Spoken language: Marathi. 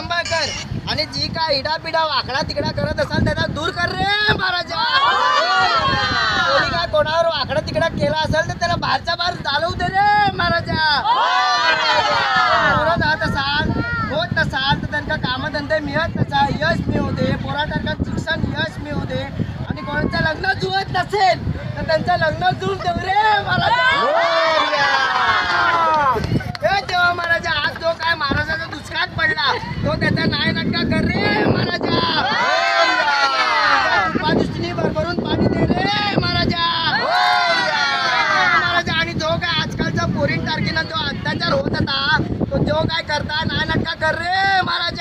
सांभाळ कर आणि जी काय इडापिडा वाकडा तिकडा करत असाल त्याला दूर कर रे महाराजा. कोणी काय कोणावर वाकडा तिकडा केला असेल तर त्याला बाहेरच्या बाहेर चालवू दे रे महाराजा. जात असाल होत नसाल तर त्यांना कामधंदे मिळत नसा यश मिळू दे. पोराटांना शिक्षण यश मिळू दे आणि कोणाचं लग्न जुळत नसेल तर त्यांचं लग्न जुळून देऊ रे महाराजा. तेव्हा महाराजा आज जो काय महाराजाचा दुष्काळ पडला तो त्याचा नाय नटका कर रे महाराजा. दृष्टीने भरभरून पाणी दे रे महाराजा. महाराजा आणि जो काय आजकालचा पोरीन तारखेला जो अत्याचार होत होता तो जो काय करता नाय नटका कर रे महाराजा.